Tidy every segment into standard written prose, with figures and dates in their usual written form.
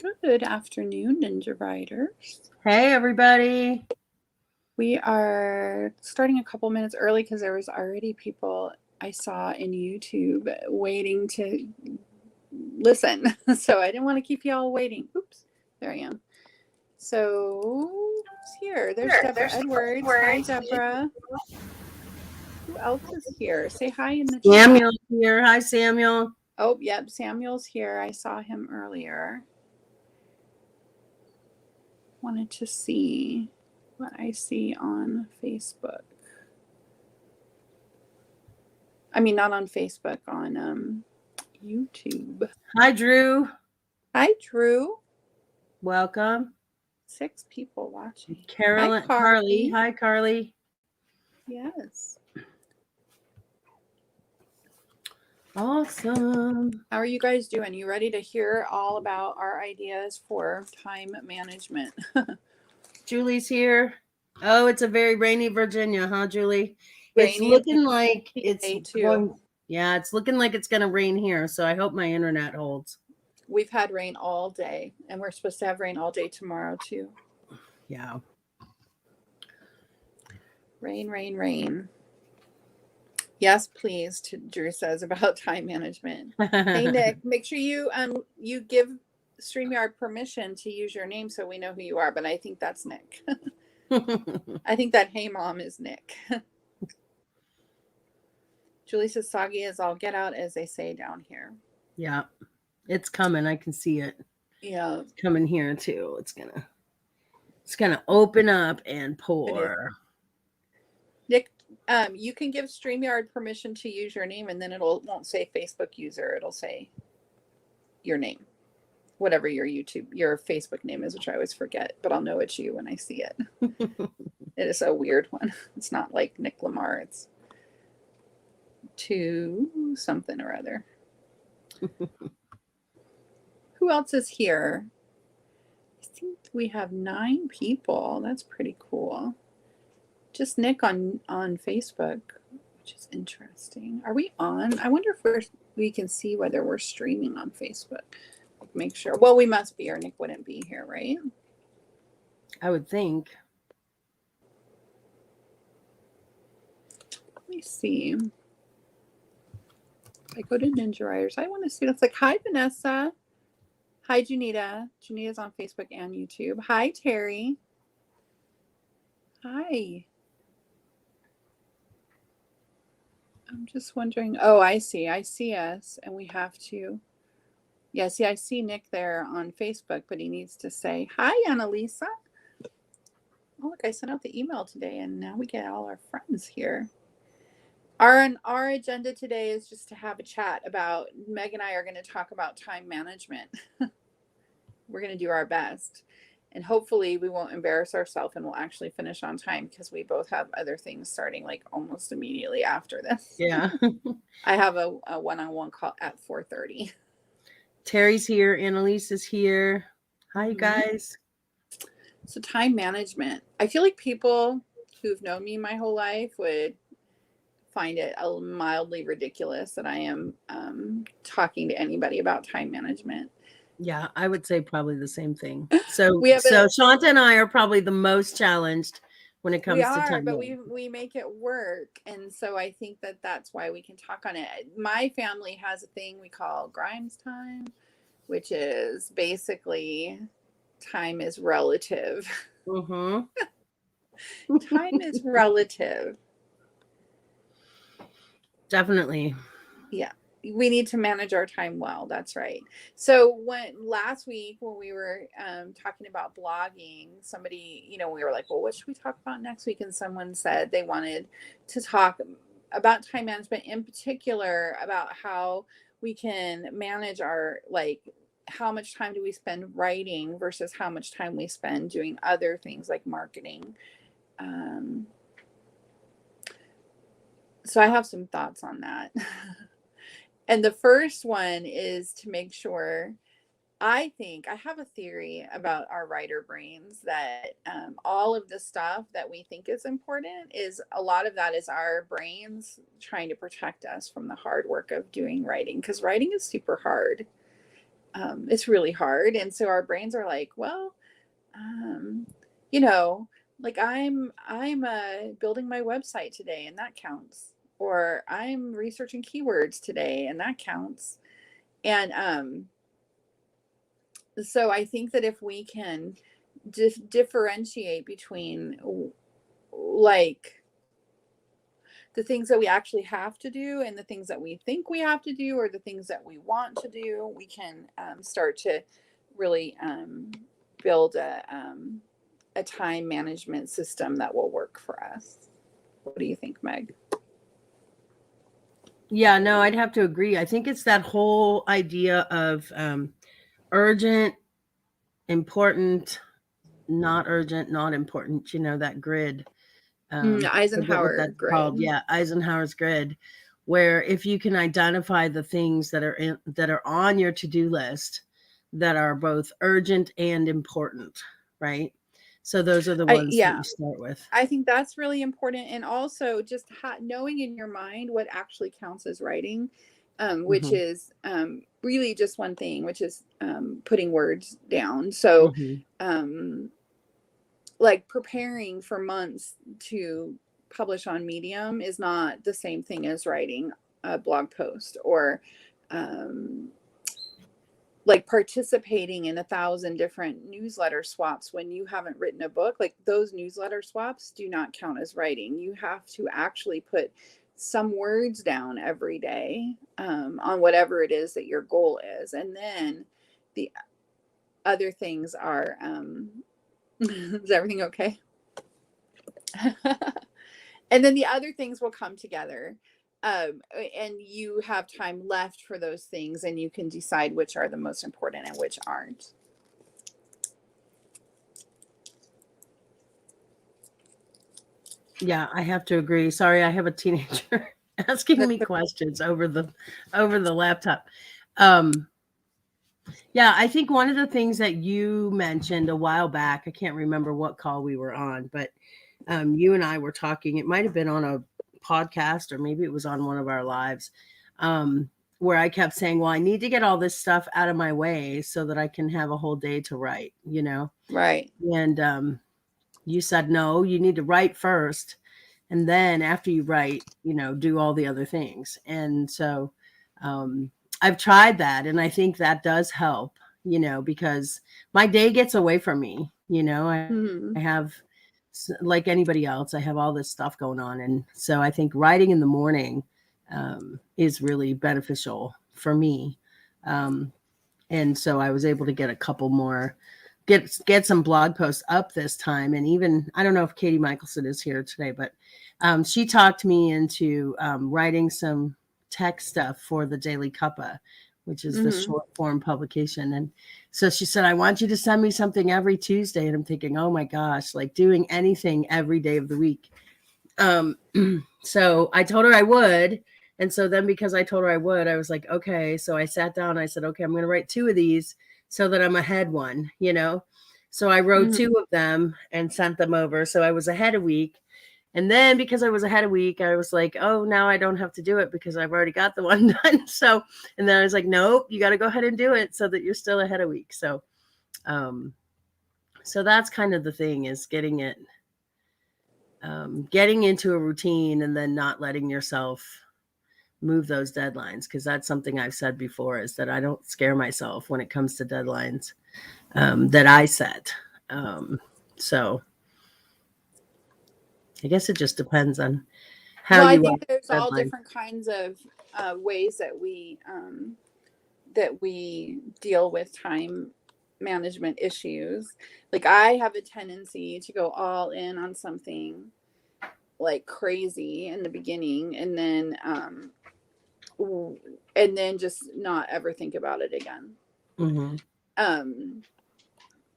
Good afternoon, Ninja Riders. Hey, everybody. We are starting a couple minutes early because there was already people I saw in YouTube waiting to listen. So I didn't want to keep you all waiting. Oops, there I am. So who's here? There's Deborah Edwards. Hi, Deborah. Who else is here? Say hi in the chat. Samuel's here. Hi, Samuel. Oh, yep, Samuel's here. I saw him earlier. Wanted to see what I see on Facebook. I mean, not on Facebook, on YouTube. Hi, Drew. Hi, Drew. Welcome. 6 people watching. Carolyn, Hi, Carly. Hi, Carly. Yes. Awesome. How are you guys doing? You ready to hear all about our ideas for time management? Julie's here. Oh, it's a very rainy Virginia, huh, Julie? Rainy, it's looking like it's too. going. Yeah, it's looking like it's going to rain here. So I hope my internet holds. We've had rain all day, and we're supposed to have rain all day tomorrow, too. Yeah. Rain, rain, rain. Yes, please, Drew says about time management. Hey, Nick, make sure you give StreamYard permission to use your name so we know who you are, but I think that's Nick. I think that Hey Mom is Nick. Julie says soggy as all get out, as they say down here. Yeah, it's coming. I can see it. Yeah, it's coming here too. It's gonna open up and pour. Nick, you can give StreamYard permission to use your name, and then it won't say Facebook user. It'll say your name, whatever your Facebook name is, which I always forget, but I'll know it's you when I see it. It is a weird one. It's not like Nick Lamar. It's to something or other. Who else is here? I think we have 9 people. That's pretty cool. Just Nick on Facebook, which is interesting. Are we on? I wonder if we can see whether we're streaming on Facebook. Make sure. Well, we must be, or Nick wouldn't be here, right? I would think. Let me see. I go to Ninja Riders. I want to see. It's like, hi, Vanessa. Hi, Junita. Junita's on Facebook and YouTube. Hi, Terry. Hi. I'm just wondering. Oh, I see. I see us, and we have to. Yeah, see, I see Nick there on Facebook, but he needs to say, hi, Annalisa. Oh, look, I sent out the email today, and now we get all our friends here. Our agenda today is just to have a chat about, Meg and I are going to talk about time management. We're going to do our best. And hopefully we won't embarrass ourselves and we'll actually finish on time because we both have other things starting like almost immediately after this. Yeah. I have a one-on-one call at 4:30. Terry's here. Annalise is here. Hi, you guys. So time management. I feel like people who've known me my whole life would find it mildly ridiculous that I am talking to anybody about time management. Yeah, I would say probably the same thing. So Shanta and I are probably the most challenged when it comes to time. But we make it work, and so I think that's why we can talk on it. My family has a thing we call Grimes time, which is basically time is relative. Mm-hmm. Time is relative. Definitely. Yeah. We need to manage our time well. That's right. So last week when we were talking about blogging, somebody, we were like, well, what should we talk about next week? And someone said they wanted to talk about time management, in particular about how we can manage our, like, how much time do we spend writing versus how much time we spend doing other things like marketing. So I have some thoughts on that. And the first one is to make sure, I have a theory about our writer brains that all of the stuff that we think is important is a lot of that is our brains trying to protect us from the hard work of doing writing, because writing is super hard. it's really hard. And so our brains are like, well, you know, like I'm building my website today and that counts, or I'm researching keywords today and that counts. And so I think that if we can differentiate between like the things that we actually have to do and the things that we think we have to do, or the things that we want to do, we can start to really build a time management system that will work for us. What do you think, Meg? Yeah, no, I'd have to agree. I think it's that whole idea of urgent, important, not urgent, not important, that grid. I forget what Eisenhower that's grid. called. Yeah, Eisenhower's grid, where if you can identify the things that are on your to-do list that are both urgent and important, right? So those are the ones that you start with. I think that's really important. And also just knowing in your mind what actually counts as writing, which is really just one thing, which is putting words down. So like preparing for months to publish on Medium is not the same thing as writing a blog post, or like participating in 1,000 different newsletter swaps when you haven't written a book. Like those newsletter swaps do not count as writing. You have to actually put some words down every day on whatever it is that your goal is. And then the other things are, is everything okay? And then the other things will come together. And you have time left for those things, and you can decide which are the most important and which aren't. Yeah, I have to agree. Sorry, I have a teenager asking me questions over the laptop. Yeah, I think one of the things that you mentioned a while back, I can't remember what call we were on, but you and I were talking. It might have been on a podcast, or maybe it was on one of our lives, where I kept saying, well, I need to get all this stuff out of my way so that I can have a whole day to write, Right. And you said, no, you need to write first. And then after you write, do all the other things. And so I've tried that. And I think that does help, because my day gets away from me. I have, like anybody else, I have all this stuff going on. And so I think writing in the morning is really beneficial for me. And so I was able to get a couple more, get some blog posts up this time. And even, I don't know if Katie Michelson is here today, but she talked me into writing some text stuff for the Daily Cuppa, which is the short form publication. And so she said, I want you to send me something every Tuesday. And I'm thinking, oh my gosh, like doing anything every day of the week. So I told her I would. And so then because I told her I would, I was like, okay. So I sat down and I said, okay, I'm going to write 2 of these so that I'm ahead one, So I wrote 2 of them and sent them over. So I was ahead a week. And then because I was ahead a week, I was like, oh, now I don't have to do it because I've already got the one done. So, and then I was like, nope, you got to go ahead and do it so that you're still ahead a week. So, so that's kind of the thing, is getting into a routine and then not letting yourself move those deadlines. Cause that's something I've said before, is that I don't scare myself when it comes to deadlines that I set. So I guess it just depends on how I you think there's deadline. all different kinds of ways that we deal with time management issues. Like I have a tendency to go all in on something like crazy in the beginning, and then just not ever think about it again.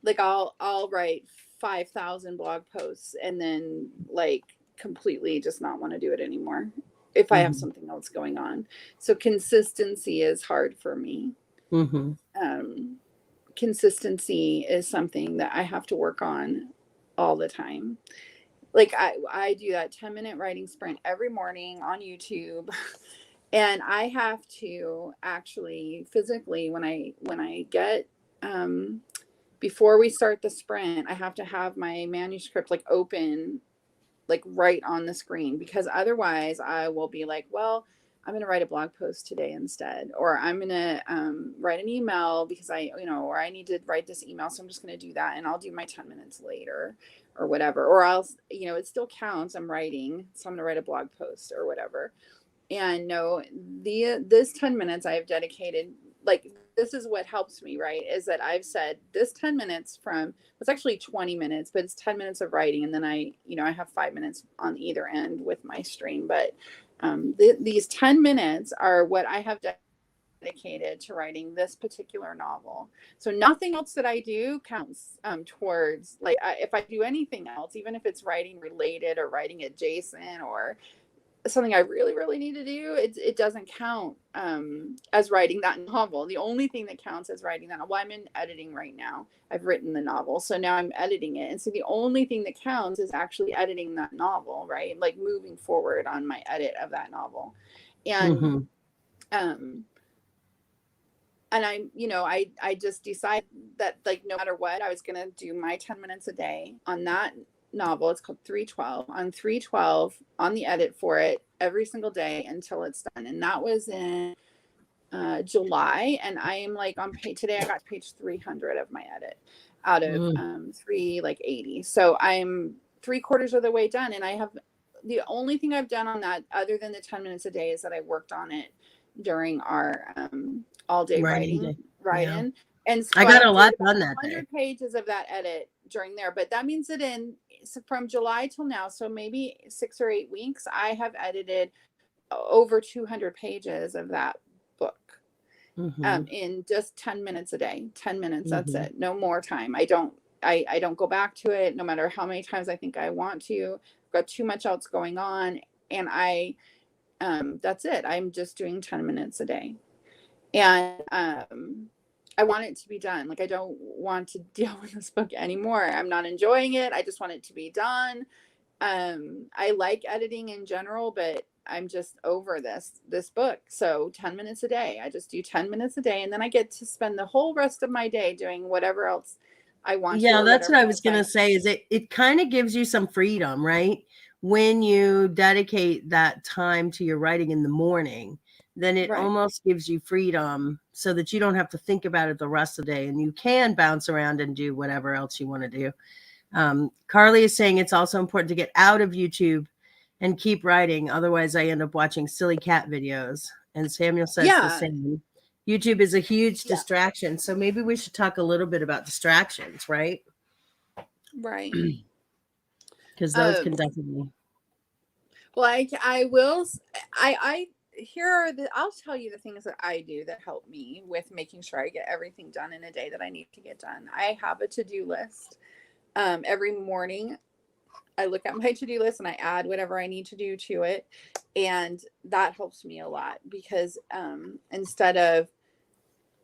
Like I'll write 5,000 blog posts and then like completely just not want to do it anymore if I have something else going on. So consistency is hard for me. Consistency is something that I have to work on all the time. Like I do that 10-minute writing sprint every morning on YouTube. And I have to actually physically, when I get, before we start the sprint, I have to have my manuscript like open, like right on the screen, because otherwise I will be like, well, I'm going to write a blog post today instead, or I'm going to write an email because or I need to write this email. So I'm just going to do that and I'll do my 10 minutes later or whatever, or else, it still counts. I'm writing. So I'm going to write a blog post or whatever. And no, this 10 minutes I have dedicated, like, this is what helps me, right? Is that I've said this 10 minutes it's actually 20 minutes, but it's 10 minutes of writing. And then I have 5 minutes on either end with my stream. But these 10 minutes are what I have dedicated to writing this particular novel. So nothing else that I do counts towards, like, if I do anything else, even if it's writing related or writing adjacent or something I really, really need to do, it doesn't count as writing that novel. The only thing that counts as writing that, well, I'm in editing right now. I've written the novel, so now I'm editing it. And so the only thing that counts is actually editing that novel, right? Like moving forward on my edit of that novel. And and I just decided that, like, no matter what, I was going to do my 10 minutes a day on that novel. It's called 312. On 312, on the edit for it every single day until it's done. And that was in July. And I am like on page, today I got page 300 of my edit out of 380. So I'm 3/4 of the way done. And the only thing I've done on that, other than the 10 minutes a day, is that I worked on it during our all day writing. Yeah. And so I got a did lot about done that 100 day. pages of that edit during there. But that means that from July till now, so maybe 6 or 8 weeks, I have edited over 200 pages of that book in just 10 minutes a day. 10 minutes, that's it. No more time. I don't go back to it no matter how many times I think I want to. I've got too much else going on, and that's it. I'm just doing 10 minutes a day. And I want it to be done. Like, I don't want to deal with this book anymore. I'm not enjoying it. I just want it to be done. I like editing in general, but I'm just over this book. So 10 minutes a day. I just do 10 minutes a day, and then I get to spend the whole rest of my day doing whatever else I want to. Yeah, that's what I was going to say, is it kind of gives you some freedom, right? When you dedicate that time to your writing in the morning, then it almost gives you freedom so that you don't have to think about it the rest of the day, and you can bounce around and do whatever else you want to do. Carly is saying it's also important to get out of YouTube and keep writing. Otherwise, I end up watching silly cat videos. And Samuel says the same. YouTube is a huge distraction. So maybe we should talk a little bit about distractions, right? Right. Because those can definitely. Well, I will. I'll tell you the things that I do that help me with making sure I get everything done in a day that I need to get done. I have a to-do list. Every morning I look at my to-do list and I add whatever I need to do to it. And that helps me a lot, because instead of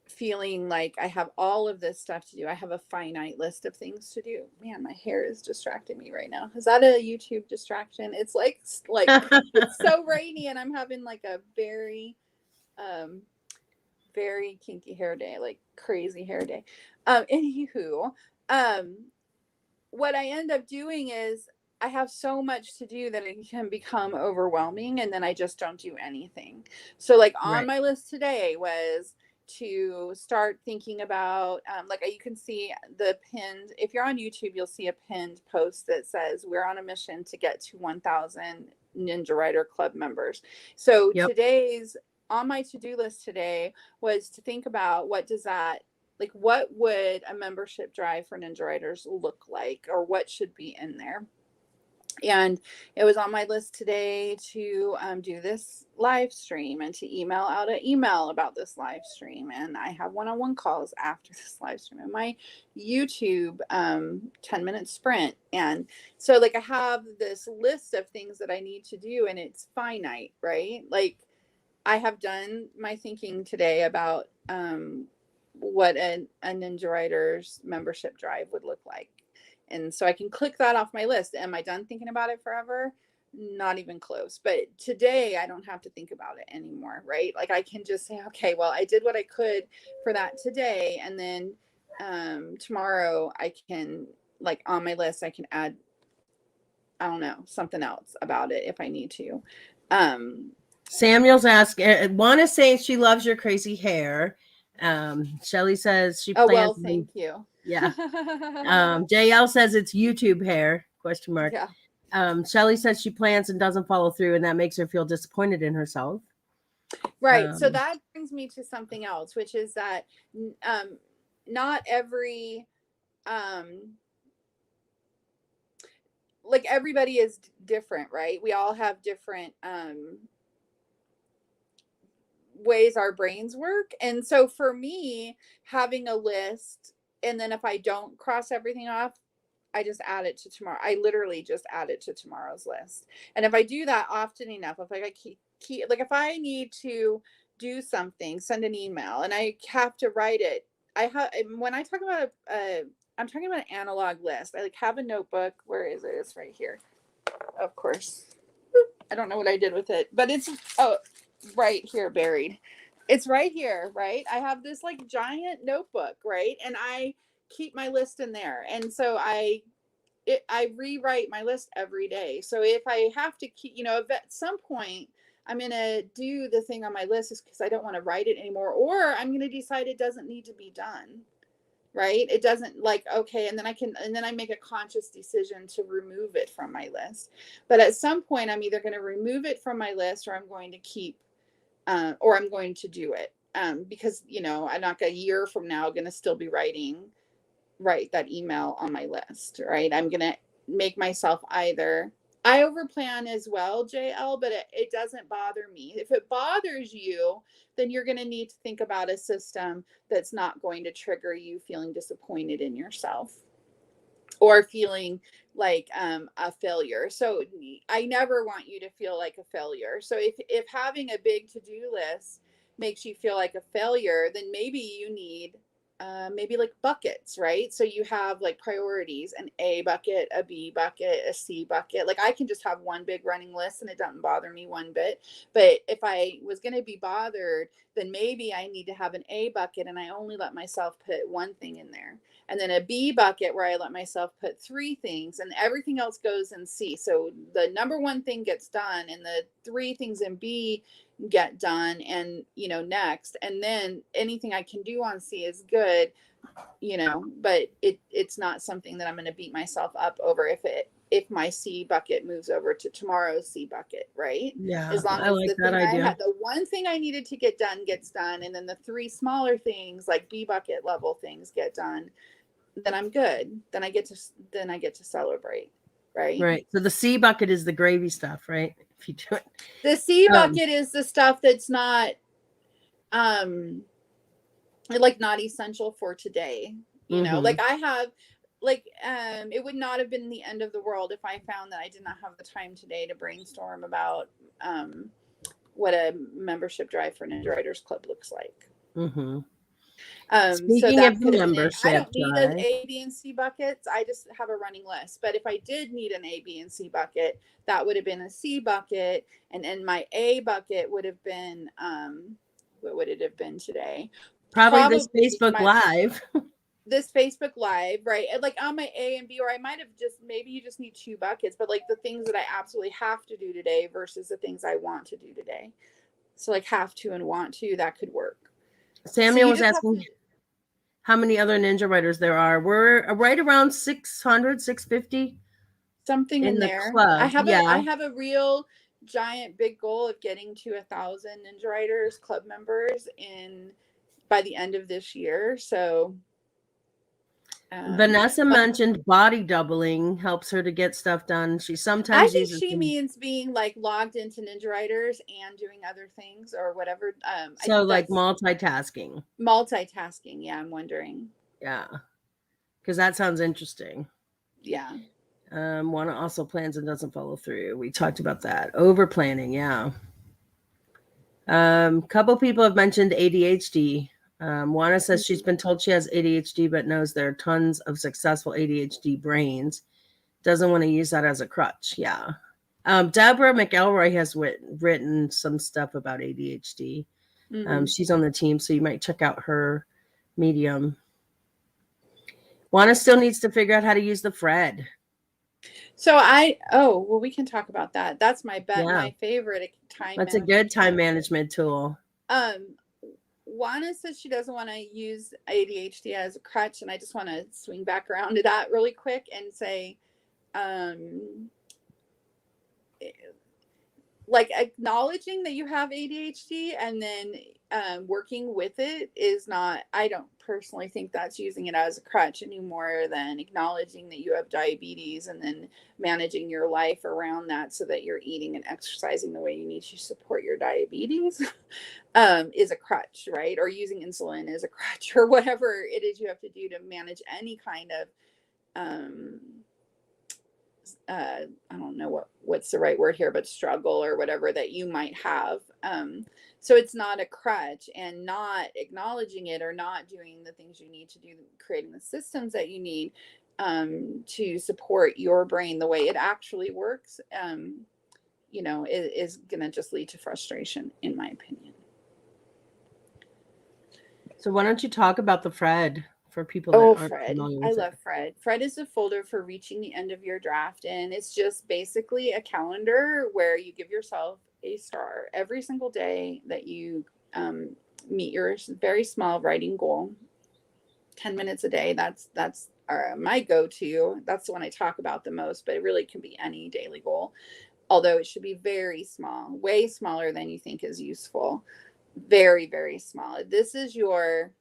feeling like I have all of this stuff to do, I have a finite list of things to do. Man, my hair is distracting me right now. Is that a YouTube distraction? It's like it's so rainy and I'm having like a very very kinky hair day, like crazy hair day. Anywho, what I end up doing is I have so much to do that it can become overwhelming, and then I just don't do anything. So, like, on my list today was to start thinking about, like, you can see the pinned, if you're on YouTube, you'll see a pinned post that says we're on a mission to get to 1,000 Ninja Writer Club members. So today's on my to-do list today was to think about what would a membership drive for Ninja Writers look like, or what should be in there. And it was on my list today to do this live stream and to email out an email about this live stream. And I have one-on-one calls after this live stream and my YouTube 10-minute sprint. And so, like, I have this list of things that I need to do, and it's finite, right? Like, I have done my thinking today about what a Ninja Writers membership drive would look like. And so I can click that off my list. Am I done thinking about it forever? Not even close. But today I don't have to think about it anymore, right? Like I can just say, okay, well, I did what I could for that today. And then tomorrow I can, like on my list, I can add, I don't know, something else about it if I need to. Samuel's asking, Juana saying she loves your crazy hair. Shelly says she Oh, plans well, to be, thank you. yeah. JL says it's YouTube hair, question mark. Yeah. Shelly says she plans and doesn't follow through, and that makes her feel disappointed in herself. Right. So that brings me to something else, which is that not every, like everybody is different, right? We all have different ways our brains work. And so for me, having a list, and then if I don't cross everything off, I just add it to tomorrow. I literally just add it to tomorrow's list. And if I do that often enough, if I keep like if I need to do something, send an email, and I have to write it. I have when I talk about I'm talking about an analog list. I like have a notebook. Where is it? It's right here. Of course. I don't know what I did with it, but it's right here buried. It's right here, right? I have this like giant notebook, right? And I keep my list in there. And so I rewrite my list every day. So if I have to keep, if at some point I'm going to do the thing on my list is because I don't want to write it anymore, or I'm going to decide it doesn't need to be done. Right? It doesn't like, okay. And then I make a conscious decision to remove it from my list. But at some point I'm either going to remove it from my list or I'm going to keep, or I'm going to do it. Because, I'm not a year from now going to still be write that email on my list, right? I'm going to make myself either, I overplan as well, JL, but it doesn't bother me. If it bothers you, then you're going to need to think about a system that's not going to trigger you feeling disappointed in yourself or feeling like a failure. So I never want you to feel like a failure. So if having a big to-do list makes you feel like a failure, then maybe you need maybe like buckets, right? So you have like priorities, an A bucket, a B bucket, a C bucket. Like I can just have one big running list and it doesn't bother me one bit. But if I was going to be bothered, then maybe I need to have an A bucket and I only let myself put one thing in there. And then a B bucket where I let myself put 3 things and everything else goes in C. So the number 1 thing gets done and the 3 things in B get done and next, and then anything I can do on C is good, but it's not something that I'm going to beat myself up over if my C bucket moves over to tomorrow's C bucket, right? Yeah, As long I as like the that thing idea. I had, the one thing I needed to get done gets done, and then the 3 smaller things like B bucket level things get done, then I'm good. Then I get to celebrate, right? Right. So the C bucket is the gravy stuff, right? If you do it. The C bucket is the stuff that's not like not essential for today. Like I have like it would not have been the end of the world if I found that I did not have the time today to brainstorm about what a membership drive for Ninja Writers Club looks like. So Speaking that of could the have been it. I membership don't need drive, an A, B, and C buckets. I just have a running list. But if I did need an A, B, and C bucket, that would have been a C bucket. And then my A bucket would have been what would it have been today? probably this Probably Facebook Live. this Facebook Live, right? And like on my A and B, or I might have just, maybe you just need 2 buckets, but like the things that I absolutely have to do today versus the things I want to do today. So like have to and want to, that could work. Samuel was asking how many other Ninja Writers there are. We're right around 600, 650. Something in the there. club. I Yeah. have a real giant big goal of getting to 1,000 Ninja Writers club members by the end of this year. So Vanessa mentioned body doubling helps her to get stuff done. She I sometimes think uses she means being like logged into Ninja Writers and doing other things or whatever. so like multitasking. Multitasking. Yeah, I'm wondering. Yeah. Because that sounds interesting. Yeah. One also plans and doesn't follow through. We talked about that. Over planning, yeah. Couple people have mentioned ADHD. Juana says she's been told she has ADHD, but knows there are tons of successful ADHD brains. Doesn't want to use that as a crutch. Yeah. Deborah McElroy has written some stuff about ADHD. Mm-hmm. She's on the team, so you might check out her Medium. Juana still needs to figure out how to use the Fred. So we can talk about that. That's my my favorite time. That's a good time management tool. Juana says she doesn't want to use ADHD as a crutch, and I just want to swing back around to that really quick and say, like acknowledging that you have ADHD and then working with it is not, I don't personally think that's using it as a crutch any more than acknowledging that you have diabetes and then managing your life around that so that you're eating and exercising the way you need to support your diabetes is a crutch, right? Or using insulin is a crutch, or whatever it is you have to do to manage any kind of I don't know what's the right word here, but struggle or whatever that you might have. So it's not a crutch, and not acknowledging it or not doing the things you need to do, creating the systems that you need to support your brain the way it actually works, is going to just lead to frustration, in my opinion. So why don't you talk about the Fred for people that aren't Fred. familiar with I it? love Fred. Fred is a folder for reaching the end of your draft, and it's just basically a calendar where you give yourself a star every single day that you meet your very small writing goal. 10 minutes a day. That's my go-to. That's the one I talk about the most, but it really can be any daily goal, although it should be very small, way smaller than you think is useful. Very, very small. This is your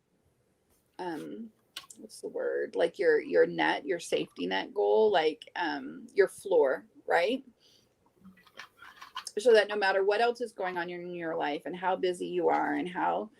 what's the word, like your net, your safety net goal, like your floor, right? So that no matter what else is going on in your life and how busy you are and how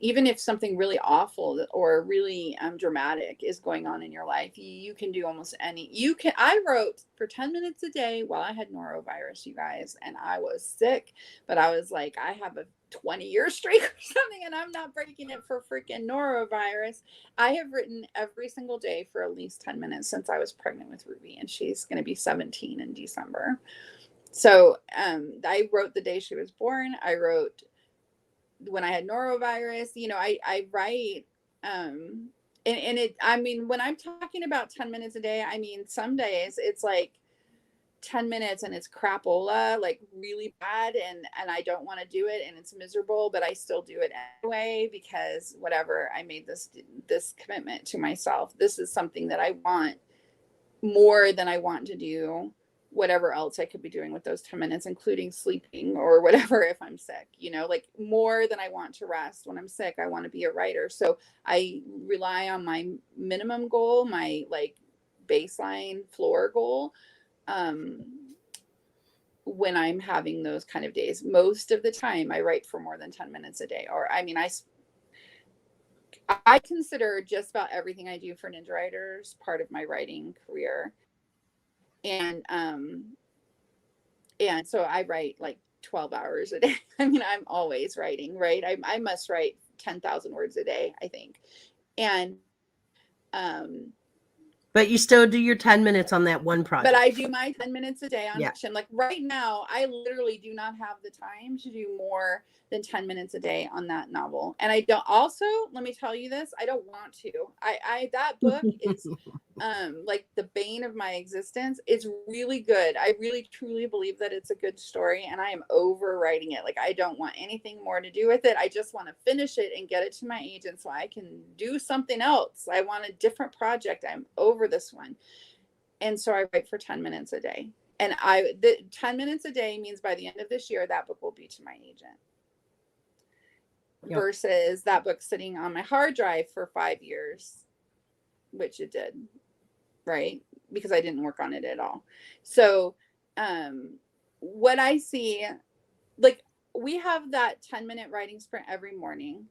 even if something really awful or really dramatic is going on in your life, you can do almost any. I wrote for 10 minutes a day while I had norovirus, you guys, and I was sick, but I was like, I have a 20-year streak or something, and I'm not breaking it for freaking norovirus. I have written every single day for at least 10 minutes since I was pregnant with Ruby, and she's going to be 17 in December. So I wrote the day she was born. I wrote when I had norovirus. I write and it, I mean, when I'm talking about 10 minutes a day, I mean, some days it's like 10 minutes and it's crapola, like really bad, and I don't want to do it and it's miserable, but I still do it anyway because whatever, I made this commitment to myself. This is something that I want more than I want to do whatever else I could be doing with those 10 minutes, including sleeping or whatever if I'm sick, like more than I want to rest when I'm sick. I want to be a writer. So I rely on my minimum goal, my like baseline floor goal, when I'm having those kind of days. Most of the time I write for more than 10 minutes a day. Or I mean, I consider just about everything I do for Ninja Writers part of my writing career. And so I write like 12 hours a day. I mean, I'm always writing, right? I must write 10,000 words a day, I think. And but you still do your 10 minutes on that one project. But I do my 10 minutes a day on fiction. Like right now, I literally do not have the time to do more than 10 minutes a day on that novel. And I don't, also, let me tell you this, I don't want to. That book is like the bane of my existence. It's really good. I really truly believe that it's a good story, and I am overwriting it. Like I don't want anything more to do with it. I just want to finish it and get it to my agent so I can do something else. I want a different project. I'm over this one. And so I write for 10 minutes a day. And the 10 minutes a day means by the end of this year, that book will be to my agent. Yep. Versus that book sitting on my hard drive for 5 years, which it did, right? Because I didn't work on it at all. So what I see, like we have that 10-minute writing sprint every morning.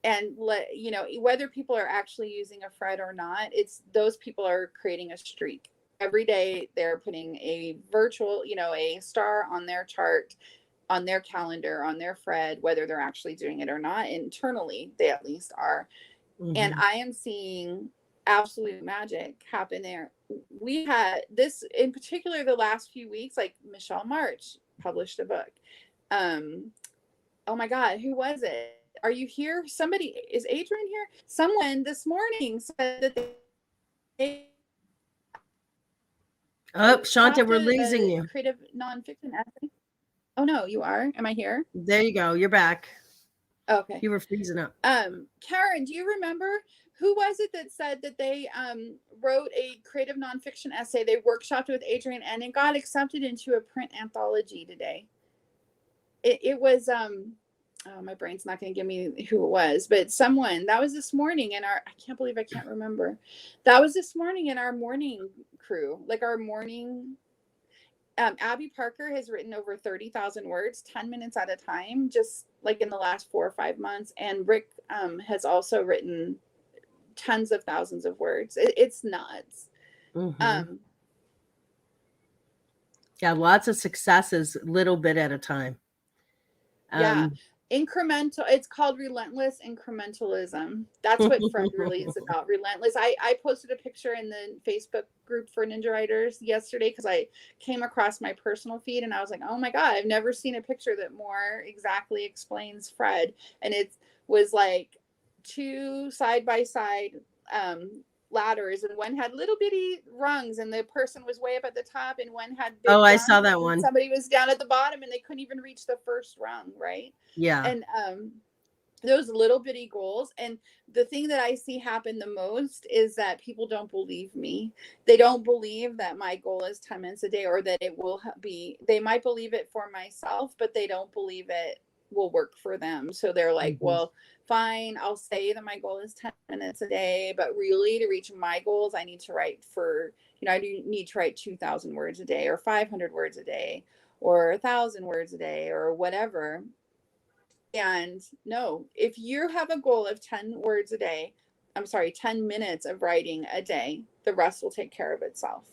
And whether people are actually using a Fred or not, it's those people are creating a streak. Every day they're putting a virtual, a star on their chart, on their calendar, on their Fred, whether they're actually doing it or not. Internally, they at least are. Mm-hmm. And I am seeing absolute magic happen there. We had this in particular the last few weeks, like Michelle March published a book. Oh my God, who was it? Are you here? Somebody, is Adrian here? Someone this morning said that they Shanta, we're losing you. Creative nonfiction essay. Oh no, you are? Am I here? There you go. You're back. Okay. You were freezing up. Karen, do you remember who was it that said that they wrote a creative nonfiction essay? They workshopped with Adrian and it got accepted into a print anthology today. It was oh, my brain's not going to give me who it was, but someone that was this morning in our, I can't believe I can't remember. That was this morning in our morning crew, like our morning. Abby Parker has written over 30,000 words, 10 minutes at a time, just like in the last 4 or 5 months. And Rick has also written tens of thousands of words. It's nuts. Mm-hmm. Yeah, lots of successes, little bit at a time. Yeah. Incremental, it's called relentless incrementalism. That's what Fred really is about. Relentless. I posted a picture in the Facebook group for Ninja Writers yesterday because I came across my personal feed and I was like, oh my God, I've never seen a picture that more exactly explains Fred. And it was like 2 side-by-side ladders, and one had little bitty rungs and the person was way up at the top, and one had big I saw that one. Somebody was down at the bottom and they couldn't even reach the first rung, right? Yeah. And those little bitty goals. And the thing that I see happen the most is that people don't believe me. They don't believe that my goal is 10 minutes a day, or that it will be. They might believe it for myself, but they don't believe it will work for them. So they're like, well, fine, I'll say that my goal is 10 minutes a day, but really to reach my goals, I need to write for, I do need to write 2,000 words a day, or 500 words a day, or 1,000 words a day, or whatever. And no, if you have a goal of 10 words a day, 10 minutes of writing a day, the rest will take care of itself.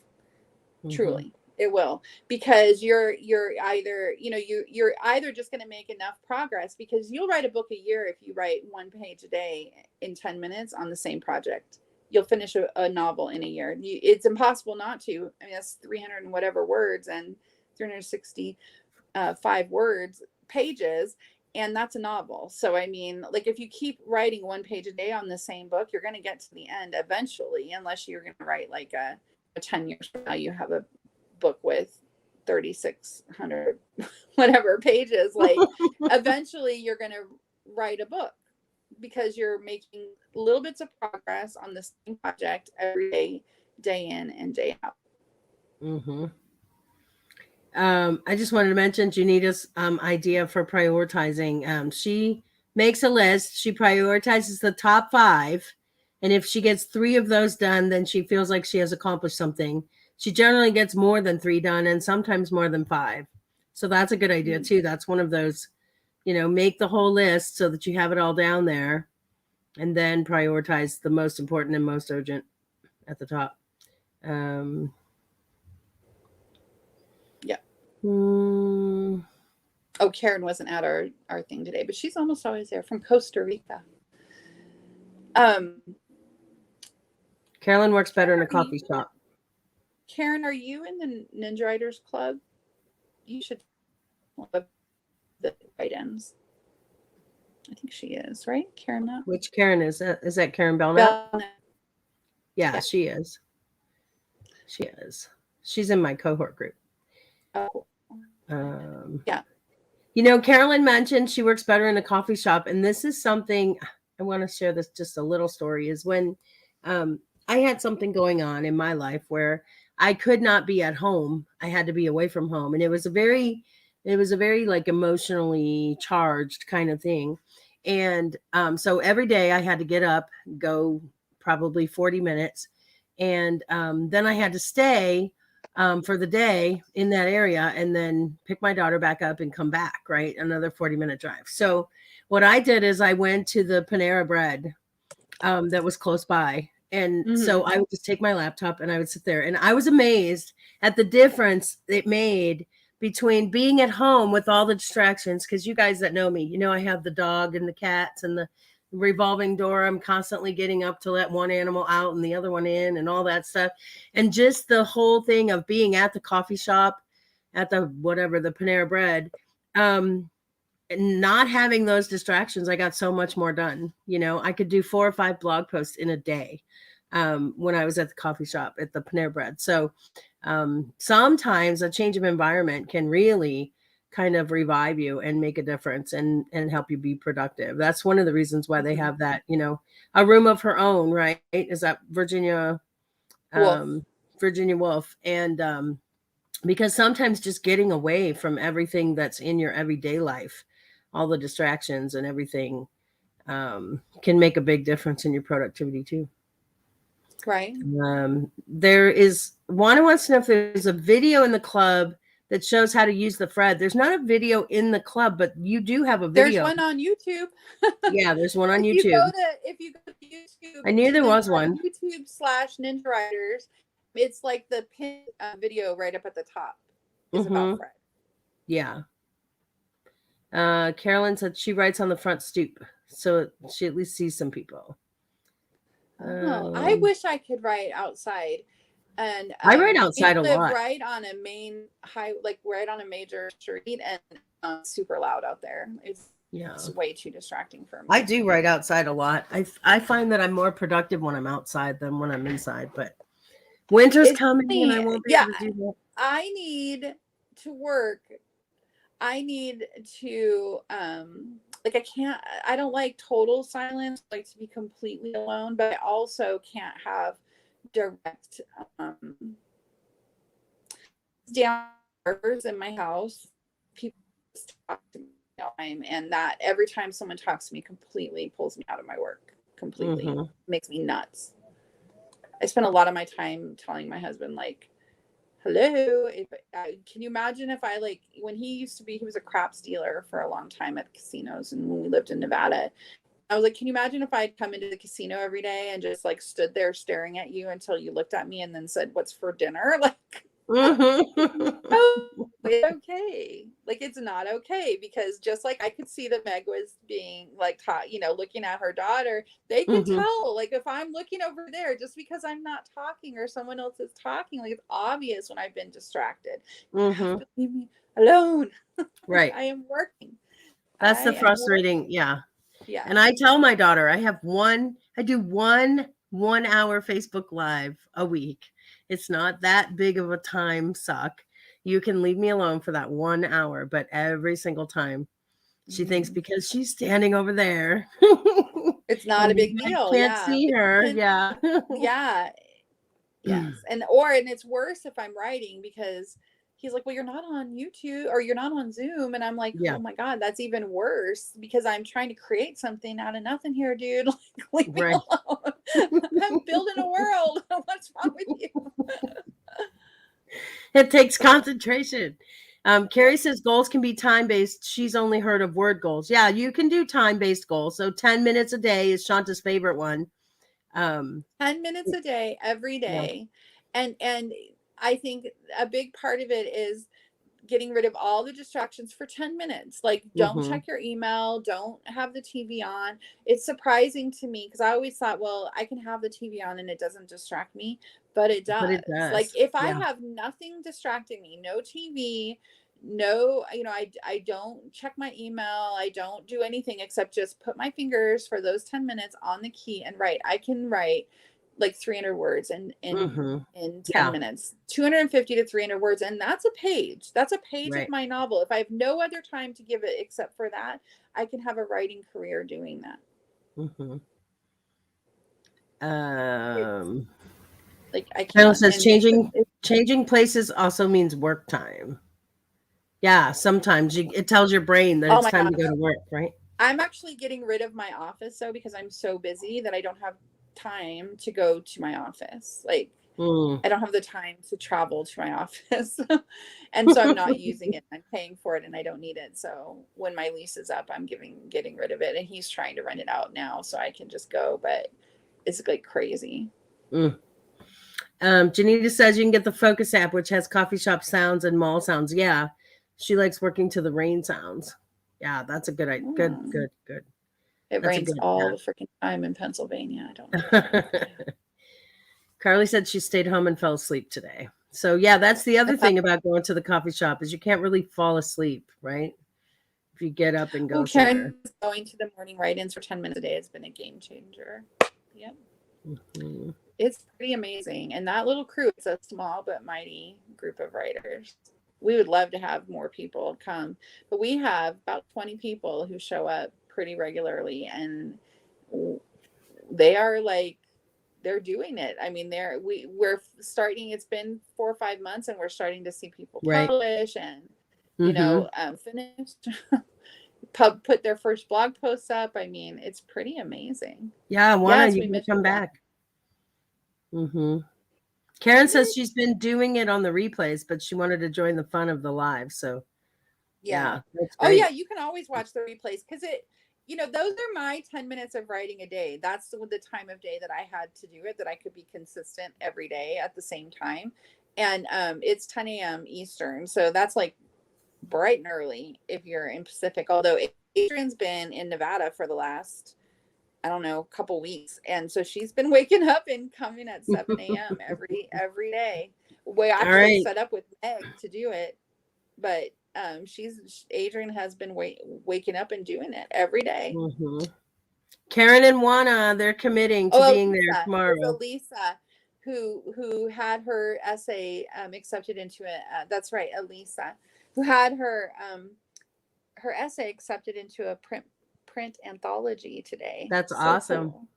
Truly. It will, because you're either, you're either just going to make enough progress, because you'll write a book a year if you write 1 page a day in 10 minutes on the same project. You'll finish a novel in a year. It's impossible not to. I mean, that's 300 and whatever words and 365 pages, and that's a novel. So I mean, like, if you keep writing 1 page a day on the same book, you're going to get to the end eventually, unless you're going to write like a 10 years from now you have a book with 3,600 whatever pages. Like, eventually you're going to write a book, because you're making little bits of progress on the same project every day, day in and day out. I just wanted to mention Janita's idea for prioritizing. She makes a list. She prioritizes the top 5. And if she gets 3 of those done, then she feels like she has accomplished something. She generally gets more than 3 done, and sometimes more than 5. So that's a good idea too. That's one of those, make the whole list so that you have it all down there, and then prioritize the most important and most urgent at the top. Oh, Karen wasn't at our thing today, but she's almost always there, from Costa Rica. Carolyn works better in a coffee shop. Karen, are you in the Ninja Writers Club? You should love the write-ins. I think she is, right? Karen Nutt? Which Karen is that? Is that Karen Belknap? Yeah, she is. She is. She's in my cohort group. Oh. Yeah. Carolyn mentioned she works better in a coffee shop. And this is something I want to share. This just a little story is when I had something going on in my life where I could not be at home. I had to be away from home. And it was a very like emotionally charged kind of thing. And so every day I had to get up, go probably 40 minutes. And then I had to stay for the day in that area, and then pick my daughter back up and come back, right? Another 40-minute drive. So what I did is I went to the Panera Bread that was close by. And so I would just take my laptop and I would sit there, and I was amazed at the difference it made between being at home with all the distractions. Because you guys that know me, I have the dog and the cats and the revolving door. I'm constantly getting up to let one animal out and the other one in and all that stuff. And just the whole thing of being at the coffee shop, at the whatever, the Panera Bread, and not having those distractions, I got so much more done. You know, I could do 4 or 5 blog posts in a day when I was at the coffee shop at the Panera Bread. So sometimes a change of environment can really kind of revive you and make a difference and help you be productive. That's one of the reasons why they have that, you know, a room of her own, right? Is that Virginia Wolf. Virginia Woolf. And because sometimes just getting away from everything that's in your everyday life, all the distractions and everything, can make a big difference in your productivity too. Right. There is one who wants to know if there's a video in the club that shows how to use the Fred. There's not a video in the club, but you do have a There's video. one on YouTube. Yeah, there's one on If YouTube. you go to YouTube, I knew there was one. YouTube/Ninja Riders. It's like the pin video right up at the top is about Fred. Yeah. Carolyn said she writes on the front stoop, so she at least sees some people. I wish I could write outside. And I write outside a live lot. right on a main like right on a major street, and super loud out there. It's way too distracting for me. I do write outside a lot. I find that I'm more productive when I'm outside than when I'm inside. But winter's coming, and I won't be able to do that. I need to work. I need to like I don't like total silence. I like to be completely alone, but I also can't have direct downstairs in my house. People talk to me all the time, and that every time someone talks to me completely pulls me out of my work. Completely makes me nuts. I spend a lot of my time telling my husband, like, hello, can you imagine if I, like, when he was a craps dealer for a long time at casinos, and when we lived in Nevada, I was like, can you imagine if I'd come into the casino every day and just like stood there staring at you until you looked at me and then said, what's for dinner? Like, oh, it's okay. Like, it's not okay, because just like I could see that Meg was being like taught, looking at her daughter, they could tell, like, if I'm looking over there, just because I'm not talking or someone else is talking, like, it's obvious when I've been distracted. You have to leave me alone. Right. I am working. That's the frustrating. Yeah. Yeah. And I tell my daughter, I do one 1 hour Facebook Live a week. It's not that big of a time suck. You can leave me alone for that 1 hour, but every single time she thinks because she's standing over there, it's not a big deal. I can't see her. Yeah. Yeah. Yes. And it's worse if I'm writing, because he's like, well, you're not on YouTube or you're not on Zoom. And I'm like, oh my God, that's even worse, because I'm trying to create something out of nothing here, dude. Like, leave me alone. I'm building a world. What's wrong with you? It takes concentration. Carrie says goals can be time-based. She's only heard of word goals. Yeah, you can do time-based goals. So 10 minutes a day is Shanta's favorite one. 10 minutes a day, every day. Yeah. And I think a big part of it is getting rid of all the distractions for 10 minutes. Like, don't check your email. Don't have the TV on. It's surprising to me, because I always thought, well, I can have the TV on and it doesn't distract me, but it does. Like, if I have nothing distracting me, no TV, no, I don't check my email. I don't do anything except just put my fingers for those 10 minutes on the key and write. I can write like 300 words in 10 minutes, 250 to 300 words. And that's a page. That's a page of my novel. If I have no other time to give it except for that, I can have a writing career doing that. Like, I can't. Says changing places also means work time. Yeah, sometimes it tells your brain that it's time to go to work, right? I'm actually getting rid of my office, though, because I'm so busy that I don't have time to go to my office. Like, I don't have the time to travel to my office. And so I'm not using it. I'm paying for it and I don't need it. So when my lease is up, I'm getting rid of it. And he's trying to rent it out now so I can just go, but it's like crazy. Janita says you can get the Focus app, which has coffee shop sounds and mall sounds. Yeah. She likes working to the rain sounds. Yeah, that's a good idea. Good. It That's a rains good all nap. the freaking time in Pennsylvania. I don't know. Carly said she stayed home and fell asleep today. So yeah, that's the other thing about going to the coffee shop is you can't really fall asleep, right? If you get up and Oh, go somewhere. Karen's going to the morning write-ins for 10 minutes a day has been a game changer. Yep. Mm-hmm. It's pretty amazing. And that little crew, it's a small but mighty group of writers. We would love to have more people come, but we have about 20 people who show up pretty regularly, and they are like, they're doing it. I mean, we're starting, it's been 4 or 5 months and we're starting to see people Right. publish and, Mm-hmm. finish put their first blog posts up. I mean, it's pretty amazing. Yeah, Juana, Yes, you we can miss you, come Juana. back. Mm-hmm. Karen says she's been doing it on the replays, but she wanted to join the fun of the live. So yeah, that's Oh great. yeah, you can always watch the replays because those are my 10 minutes of writing a day. That's the time of day that I had to do it, that I could be consistent every day at the same time. And it's 10 a.m. Eastern. So that's like bright and early if you're in Pacific. Although Adrian's been in Nevada for the last, I don't know, couple weeks. And so she's been waking up and coming at 7 a.m. every day. We All actually right. set up with Meg to do it, but Adrian has been waking up and doing it every day. Mm-hmm. Karen and Juana, they're committing to being there tomorrow. It was Elisa who had her essay accepted into it. That's right, Elisa, who had her essay accepted into a print anthology today. That's So awesome. cool.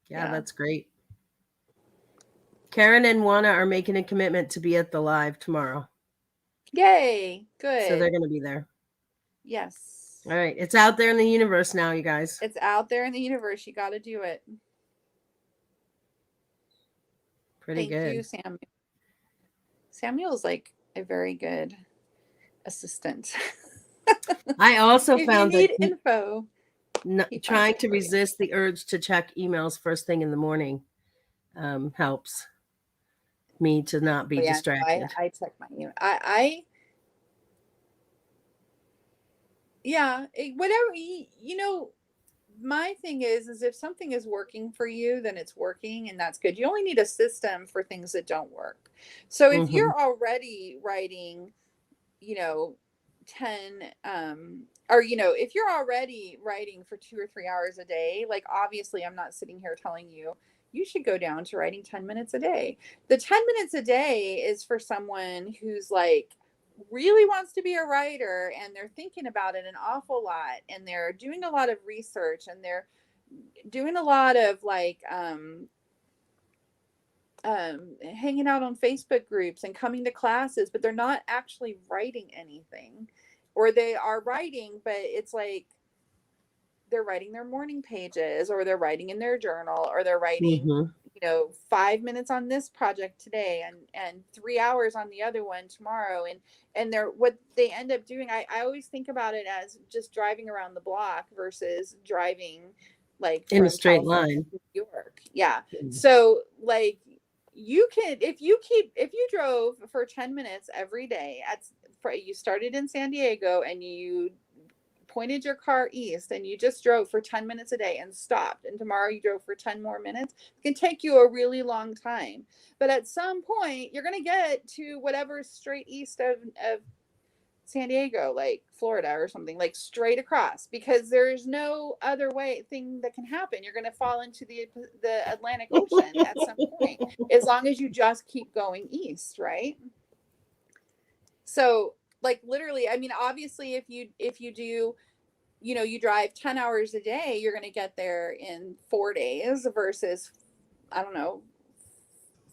Yeah, that's great. Karen and Juana are making a commitment to be at the live tomorrow. Yay, good. So they're going to be there. Yes. All right. It's out there in the universe now, you guys. It's out there in the universe. You got to do it. Pretty good. Thank you, Samuel. Samuel's like a very good assistant. I also if found you need that info, trying to resist the urge to check emails first thing in the morning helps me to not be distracted. I check my email. Whatever, my thing is if something is working for you, then it's working and that's good. You only need a system for things that don't work. So if you're already writing, 10, or, if you're already writing for 2 or 3 hours a day, like obviously I'm not sitting here telling you should go down to writing 10 minutes a day. The 10 minutes a day is for someone who's like, really wants to be a writer and they're thinking about it an awful lot and they're doing a lot of research and they're doing a lot of like hanging out on Facebook groups and coming to classes, but they're not actually writing anything, or they are writing, but it's like they're writing their morning pages or they're writing in their journal or they're writing 5 minutes on this project today and 3 hours on the other one tomorrow, and they're what they end up doing. I always think about it as just driving around the block versus driving like in a from straight California line to New York. Yeah. So like you can, if you drove for 10 minutes every day you started in San Diego and you pointed your car east and you just drove for 10 minutes a day and stopped, and tomorrow you drove for 10 more minutes, it can take you a really long time. But at some point you're going to get to whatever straight east of San Diego, like Florida or something, like straight across, because there's no other thing that can happen. You're going to fall into the Atlantic Ocean at some point, as long as you just keep going east, right? So like literally, I mean, obviously if you do, you drive 10 hours a day, you're going to get there in 4 days versus, I don't know,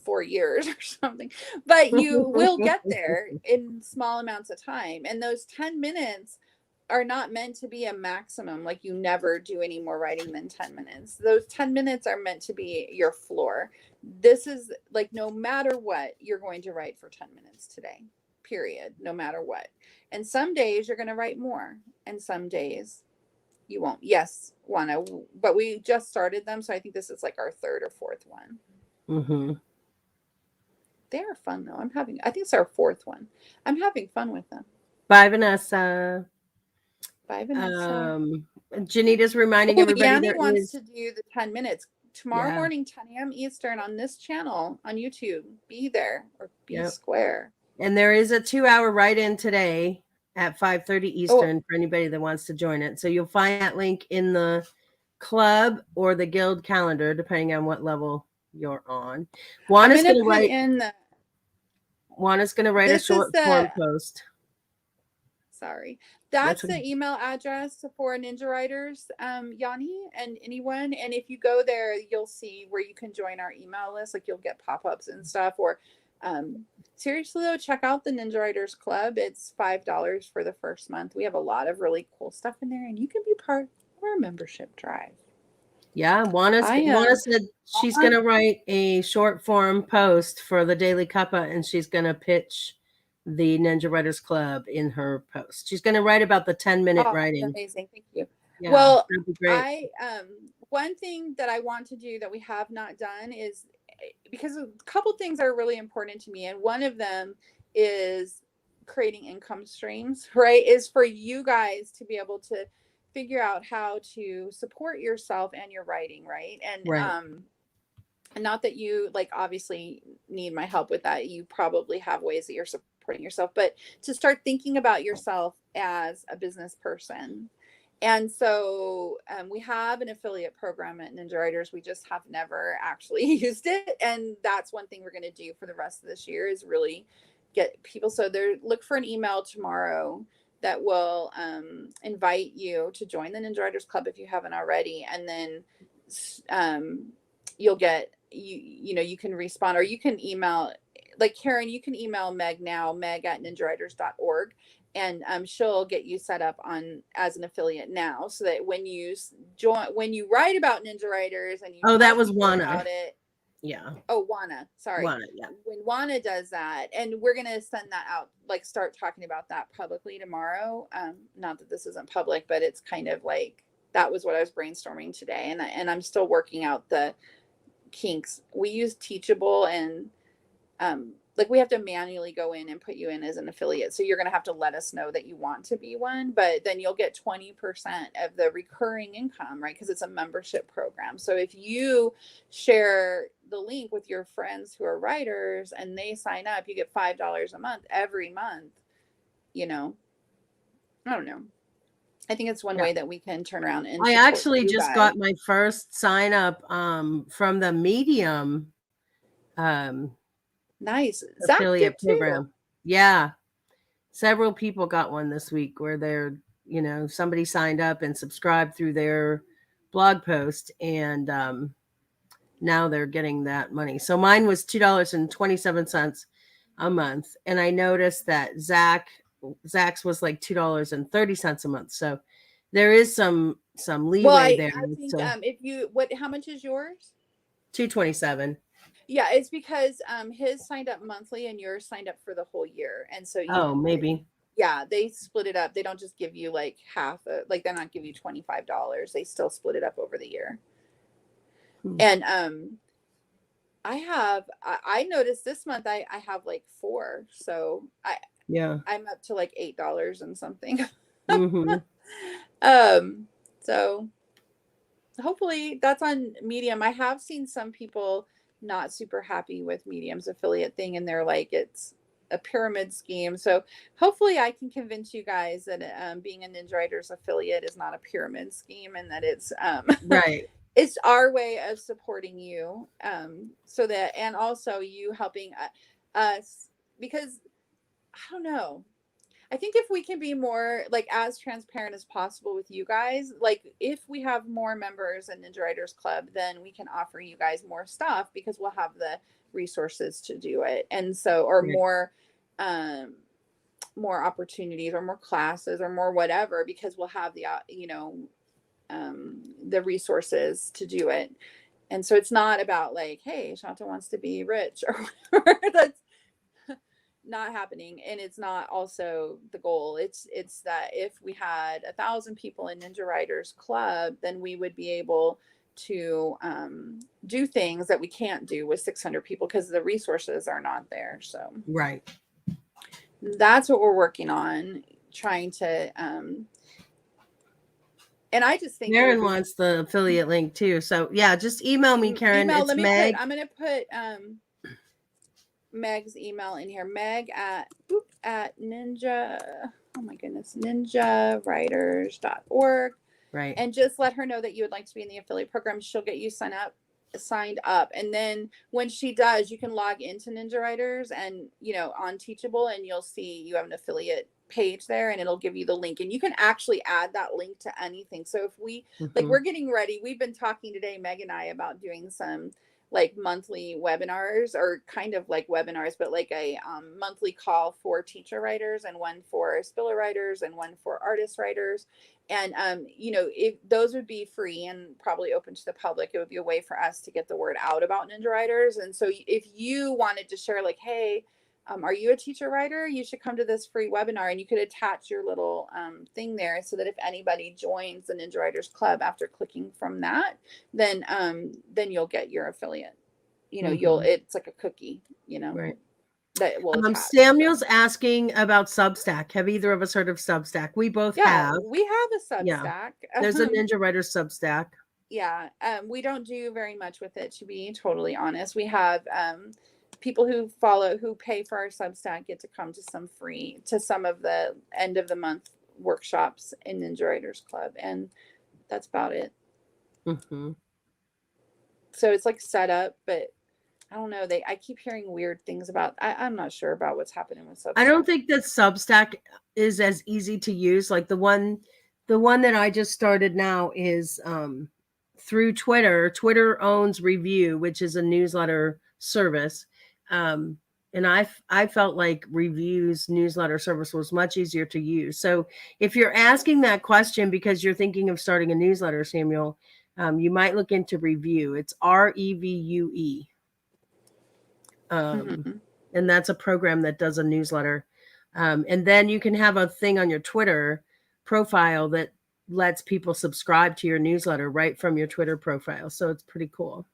4 years or something, but you will get there in small amounts of time. And those 10 minutes are not meant to be a maximum. Like you never do any more writing than 10 minutes. Those 10 minutes are meant to be your floor. This is like, no matter what, you're going to write for 10 minutes today, period, no matter what. And some days you're going to write more and some days you won't. Yes, Juana, but we just started them. So I think this is like our third or fourth one. They are fun though. I think it's our fourth one. I'm having fun with them. Bye, Vanessa. Bye, Vanessa. Janita's reminding Oh, everybody Yanni there wants is, to do the 10 minutes tomorrow yeah, morning, 10 a.m. Eastern on this channel on YouTube. Be there or be yep. square. And there is a 2-hour write-in today at 5:30 Oh, Eastern for anybody that wants to join it. So you'll find that link in the club or the guild calendar, depending on what level you're on. I'm Juana's going going to to put write. in the, Juana's going to write a this is short the, form post. sorry, That's that's okay. the email address for Ninja Writers, Yanni, and anyone. And if you go there, you'll see where you can join our email list. Like you'll get pop-ups and stuff. Or seriously though, check out the Ninja Writers Club. It's $5 for the first month. We have a lot of really cool stuff in there, and you can be part of our membership drive. Yeah, Juana said she's going to write a short form post for the Daily Cuppa, and she's going to pitch the Ninja Writers Club in her post. She's going to write about the 10-minute writing. Amazing. Thank you. Yeah, well, that'd be great. One thing that I want to do that we have not done is, because a couple things are really important to me, and one of them is creating income streams, right? Is for you guys to be able to figure out how to support yourself and your writing, right? And not that you like obviously need my help with that. You probably have ways that you're supporting yourself, but to start thinking about yourself as a business person. And so we have an affiliate program at Ninja Writers. We just have never actually used it. And that's one thing we're going to do for the rest of this year is really get people. So there, look for an email tomorrow that will invite you to join the Ninja Writers Club if you haven't already. And then you'll get, you know, you can respond, or you can email, like Karen, you can email Meg now, meg@ninjawriters.org. And she'll get you set up on as an affiliate now, so that when you join, when you write about Ninja Writers and you that was Juana about it. Yeah. Oh, Juana. Sorry. Juana, yeah. When Juana does that, and we're going to send that out, like start talking about that publicly tomorrow. Not that this isn't public, but it's kind of like, that was what I was brainstorming today. And I'm still working out the kinks. We use Teachable, and like we have to manually go in and put you in as an affiliate. So you're going to have to let us know that you want to be one, but then you'll get 20% of the recurring income, right? Because it's a membership program. So if you share the link with your friends who are writers and they sign up, you get $5 a month every month. You know, I don't know. I think it's one way that we can turn around and I actually just got my first sign up from the Medium nice affiliate program. Yeah. Several people got one this week where they're, you know, somebody signed up and subscribed through their blog post, and now they're getting that money. So mine was $2.27 a month, and I noticed that Zach's was like $2.30 a month. So there is some leeway there. I think if you how much is yours? $2.27. Yeah, it's because his signed up monthly and yours signed up for the whole year, and so maybe. Yeah, they split it up. They don't just give you like half, like they're not give you $25. They still split it up over the year. And I noticed this month I have like 4, so I'm up to like $8 and something. So hopefully that's on Medium. I have seen some people not super happy with Medium's affiliate thing, and they're like, it's a pyramid scheme. So hopefully I can convince you guys that being a Ninja Writers affiliate is not a pyramid scheme, and that it's right. It's our way of supporting you, so that, and also you helping us, because I don't know. I think if we can be more like as transparent as possible with you guys, like if we have more members in Ninja Writers Club, then we can offer you guys more stuff because we'll have the resources to do it. And so, or more opportunities or more classes or more whatever, because we'll have the, the resources to do it. And so it's not about like, hey, Shanta wants to be rich or whatever. That's not happening. And it's not also the goal. It's that if we had 1,000 people in Ninja Writers Club, then we would be able to do things that we can't do with 600 people because the resources are not there. So right, that's what we're working on, trying to And I just think it would Karen be wants the affiliate link too. So yeah, just email me, Karen. email. It's Let me Meg. I'm going to put Meg's email in here. Meg at ninja. Oh my goodness, ninjawriters.org. Right. And just let her know that you would like to be in the affiliate program. She'll get you signed up. And then when she does, you can log into Ninja Writers and, on Teachable, and you'll see you have an affiliate page there, and it'll give you the link, and you can actually add that link to anything. So if we're getting ready, we've been talking today, Meg and I, about doing some like monthly webinars, or kind of like webinars, but like a monthly call for teacher writers, and one for spiller writers, and one for artist writers. And if those would be free and probably open to the public, it would be a way for us to get the word out about Ninja Writers. And so if you wanted to share, like, hey, are you a teacher writer? You should come to this free webinar, and you could attach your little thing there, so that if anybody joins the Ninja Writers Club after clicking from that, then you'll get your affiliate. It's like a cookie, Right. that will attach. Samuel's asking about Substack. Have either of us heard of Substack? We both have. We have a Substack. Yeah. There's a Ninja Writer Substack. Yeah. We don't do very much with it, to be totally honest. We have people who pay for our Substack get to come to some of the end of the month workshops in Ninja Writers Club, and that's about it. Mm-hmm. So it's like set up, but I don't know. I keep hearing weird things about. I'm not sure about what's happening with Substack. I don't think that Substack is as easy to use. Like the one that I just started now is through Twitter. Twitter owns Review, which is a newsletter service. And I felt like Review's newsletter service was much easier to use. So if you're asking that question because you're thinking of starting a newsletter, Samuel, you might look into Review. It's REVUE. And that's a program that does a newsletter. And then you can have a thing on your Twitter profile that lets people subscribe to your newsletter right from your Twitter profile. So it's pretty cool.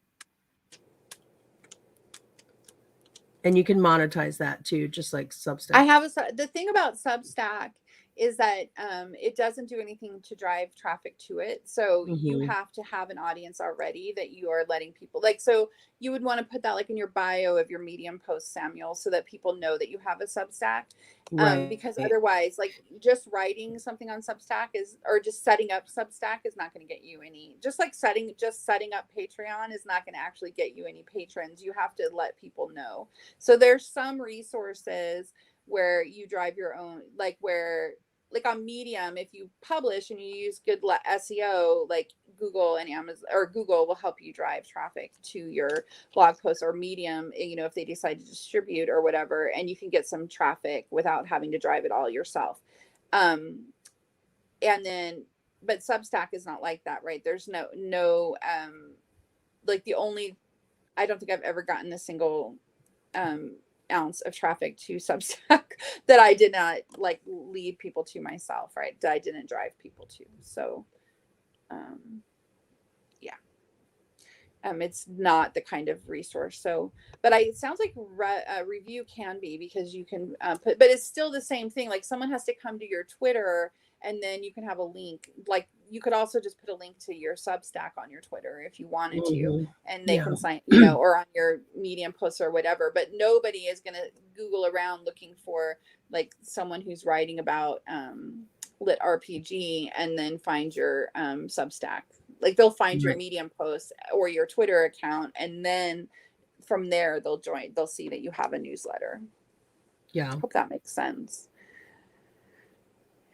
And you can monetize that too, just like Substack. The thing about Substack is that it doesn't do anything to drive traffic to it. So you have to have an audience already that you are letting people so you would want to put that like in your bio of your Medium post, Samuel, so that people know that you have a Substack. Right. Because otherwise, like, just writing something on Substack or just setting up Substack is not going to get you any, just like setting up Patreon is not going to actually get you any patrons. You have to let people know. So there's some resources where you drive your own, like on Medium, if you publish and you use good SEO, like Google and Amazon or Google will help you drive traffic to your blog posts, or Medium, if they decide to distribute or whatever, and you can get some traffic without having to drive it all yourself. And then, but Substack is not like that, right? There's no like I don't think I've ever gotten a single ounce of traffic to Substack that I did not lead people to myself, right? That I didn't drive people to. So, yeah. It's not the kind of resource. So, but it sounds like Review can be, because you can but it's still the same thing. Like, someone has to come to your Twitter, and then you can have a link. Like, you could also just put a link to your Substack on your Twitter if you wanted to, and they can sign, or on your Medium posts or whatever. But nobody is going to Google around looking for like someone who's writing about lit RPG and then find your Substack. Like, they'll find your Medium post or your Twitter account, and then from there they'll see that you have a newsletter. Yeah. I hope that makes sense.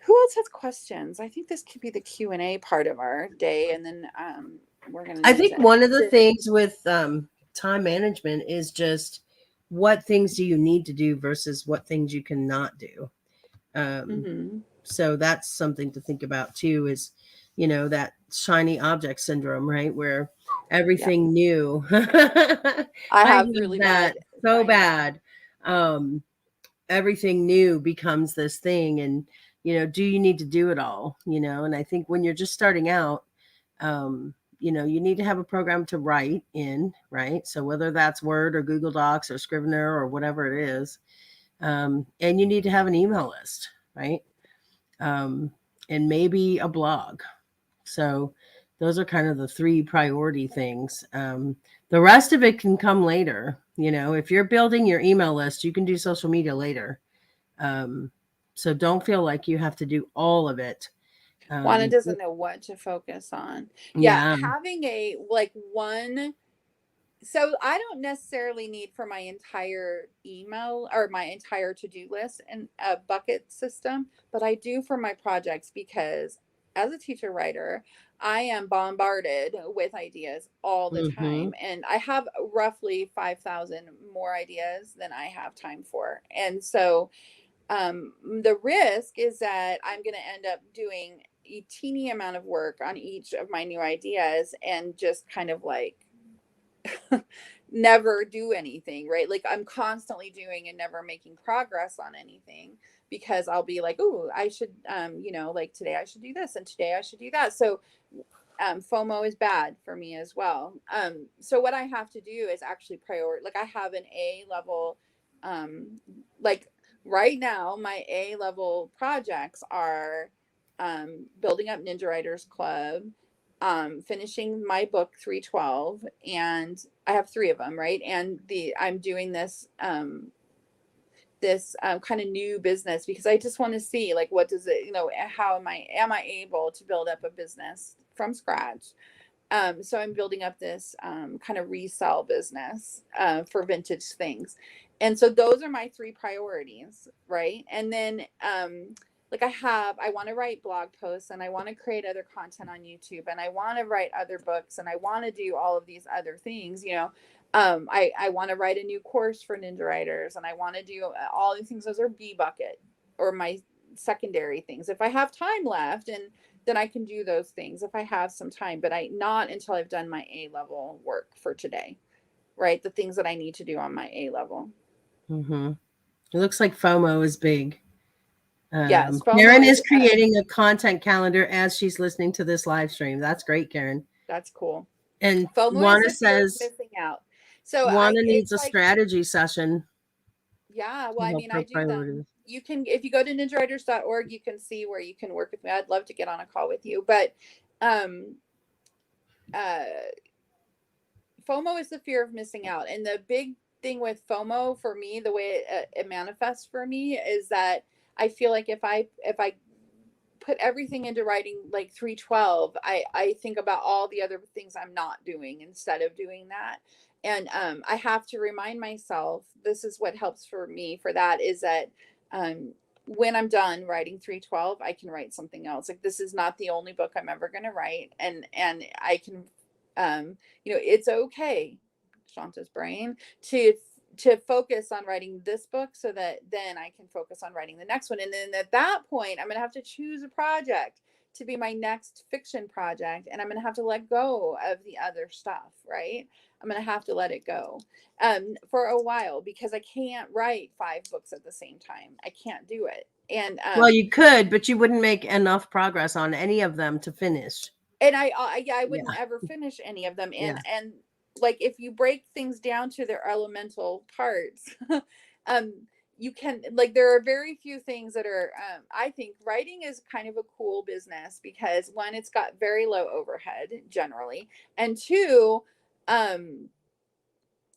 Who else has questions? I think this could be the Q&A part of our day, and then we're going to. I think one of the things with time management is just what things do you need to do versus what things you cannot do. So that's something to think about too, is, that shiny object syndrome, right? Where everything new. I have really bad. So bad. Everything new becomes this thing, and do you need to do it all? And I think when you're just starting out, you need to have a program to write in, right? So whether that's Word or Google Docs or Scrivener or whatever it is, and you need to have an email list, right? And maybe a blog. So those are kind of the three priority things. The rest of it can come later. You know, if you're building your email list, you can do social media later. So don't feel like you have to do all of it. Juana doesn't know what to focus on. Yeah, Yeah. having a like one. So I don't necessarily need for my entire email or my entire to-do list and a bucket system, but I do for my projects because as a teacher writer, I am bombarded with ideas all the Mm-hmm. time. And I have roughly 5,000 more ideas than I have time for. And so the risk is that I'm going to end up doing a teeny amount of work on each of my new ideas and just kind of like never do anything, right? Like I'm constantly doing and never making progress on anything because I'll be like, oh, I should, like today I should do this and today I should do that. So FOMO is bad for me as well. So what I have to do is actually like I have an A level, like right now, my A level projects are building up Ninja Writers Club, finishing my book 312, and I have three of them, right? And I'm doing this kind of new business because I just want to see like what does it, how am I able to build up a business from scratch. So I'm building up this kind of resell business for vintage things. And so those are my three priorities, right? And then like I want to write blog posts and I want to create other content on YouTube and I want to write other books and I want to do all of these other things, I want to write a new course for Ninja Writers and I want to do all these things. Those are B bucket or my secondary things. If I have time left and then I can do those things if I have some time, but not until I've done my A level work for today, right? The things that I need to do on my A level. Mm-hmm. It looks like FOMO is big. Yes, FOMO Karen is is creating a content calendar as she's listening to this live stream. That's great, Karen. that's cool. And FOMO is Juana the fear of says missing out. So Juana needs it's a like, strategy session yeah, well, to I help mean, her I do them. priorities. You can, if you go to ninjawriters.org, you can see where you can work with me. I'd love to get on a call with you, but um, uh, FOMO is the fear of missing out. And the big thing with FOMO for me, the way it manifests for me is that I feel like if I put everything into writing like 312, I think about all the other things I'm not doing instead of doing that. And I have to remind myself, this is what helps for me for that is that when I'm done writing 312, I can write something else. Like this is not the only book I'm ever going to write. And I can, it's okay, Shanta's brain, to focus on writing this book so that then I can focus on writing the next one. And then at that point, I'm going to have to choose a project to be my next fiction project. And I'm going to have to let go of the other stuff, right? I'm going to have to let it go for a while because I can't write 5 books at the same time. I can't do it. And Well, you could, but you wouldn't make enough progress on any of them to finish. and I wouldn't Yeah. ever finish any of them. Yeah. And like if you break things down to their elemental parts, um, you can like there are very few things that are. I think writing is kind of a cool business because one, it's got very low overhead generally, and two, um,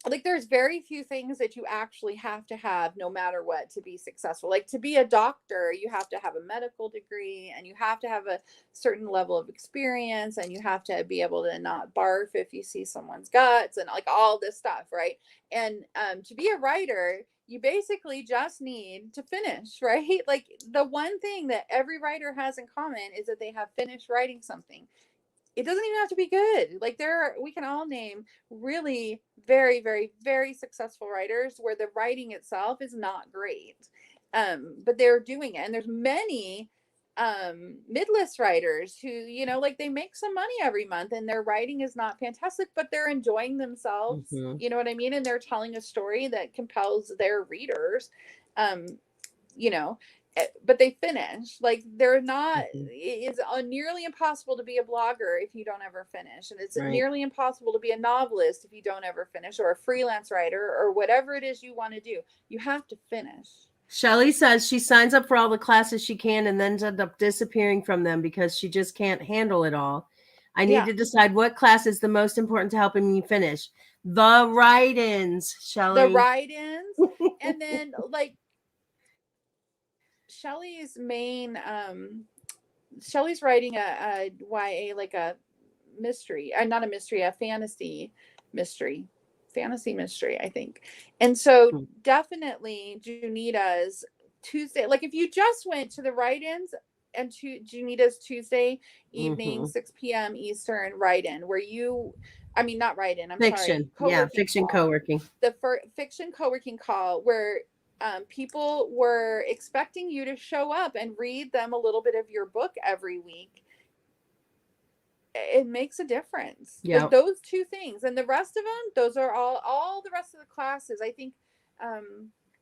like there's very few things that you actually have to have no matter what to be successful. Like to be a doctor, you have to have a medical degree and you have to have a certain level of experience and you have to be able to not barf if you see someone's guts and like all this stuff, right? And to be a writer, you basically just need to finish, right? Like the one thing that every writer has in common is that they have finished writing something. It doesn't even have to be good. Like we can all name really very, very, very successful writers where the writing itself is not great. But they're doing it. And there's many mid-list writers who, like they make some money every month and their writing is not fantastic, but they're enjoying themselves. Mm-hmm. You know what I mean? And they're telling a story that compels their readers. Um, you know, but they finish. Like they're not, Mm-hmm. it's nearly impossible to be a blogger if you don't ever finish, and it's Right. nearly impossible to be a novelist if you don't ever finish, or a freelance writer, or whatever it is you want to do. You have to finish. Shelly says she signs up for all the classes she can and then ends up disappearing from them because she just can't handle it all. I need to decide what class is the most important to helping me finish. The write-ins, Shelly. The write-ins. And then like Shelly's main Shelly's writing a YA, like a mystery, not a mystery, a fantasy mystery, I think. And so definitely Junita's Tuesday, like if you just went to the write-ins and to Junita's Tuesday evening, 6 p.m. Eastern write-in, where you, I mean, not write-in, I'm fiction. sorry. Yeah, fiction co-working. The fiction co-working call where people were expecting you to show up and read them a little bit of your book every week. It makes a difference. Yeah. Like those two things, and the rest of them, those are all the rest of the classes. I think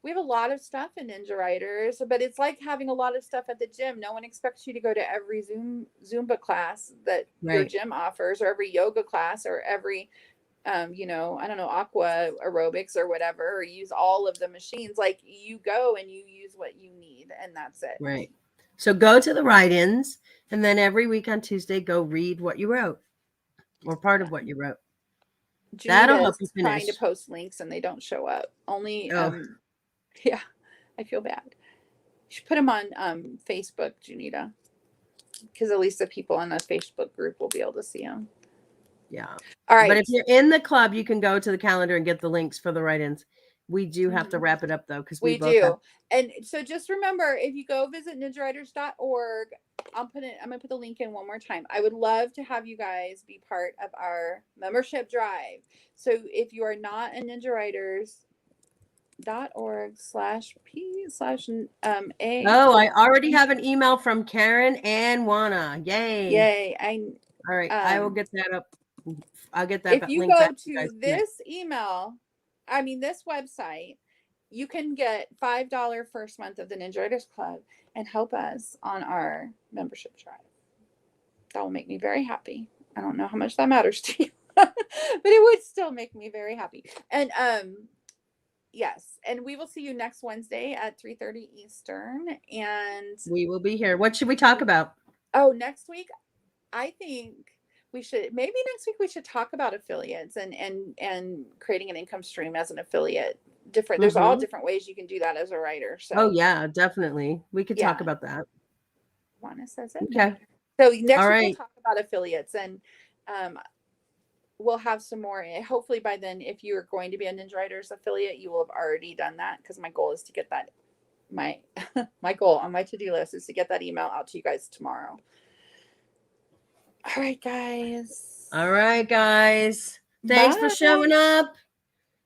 we have a lot of stuff in Ninja Writers, but it's like having a lot of stuff at the gym. No one expects you to go to every Zumba class that your gym offers, or every yoga class, or every you know, I don't know, aqua aerobics or whatever, or use all of the machines. Like you go and you use what you need, and that's it. Right. So go to the write-ins, and then every week on Tuesday, go read what you wrote or part of what you wrote. That'll help you finish. Trying to post links and they don't show up. Only, yeah, I feel bad. You should put them on Facebook, Junita, because at least the people on the Facebook group will be able to see them. Yeah. All right. But if you're in the club, you can go to the calendar and get the links for the write-ins. We do have to wrap it up though, because we both do. And so just remember, if you go visit ninjawriters.org, I'm gonna put the link in one more time. I would love to have you guys be part of our membership drive. So if you are not a ninjawriters.org/p/a. Oh, I already have an email from Karen and Juana. Yay. All right. I will get that up. I'll get that. If you go to this this website, you can get $5 first month of the Ninja Writers Club and help us on our membership drive. That will make me very happy. I don't know how much that matters to you, but it would still make me very happy. And yes, and we will see you next Wednesday at 3:30 Eastern. And we will be here. What should we talk about? Oh, next week, I think we should talk about affiliates and creating an income stream as an affiliate. There's all different ways you can do that as a writer. So yeah, definitely. We could talk about that. Juana says it. Okay. So next week we'll talk about affiliates, and we'll have some more. Hopefully by then, if you are going to be a Ninja Writers affiliate, you will have already done that, because my goal is to get that. My goal on my to-do list is to get that email out to you guys tomorrow. All right, guys. Thanks for showing up.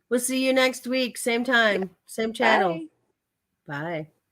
We'll see you next week. Same time, same channel. Bye. Bye.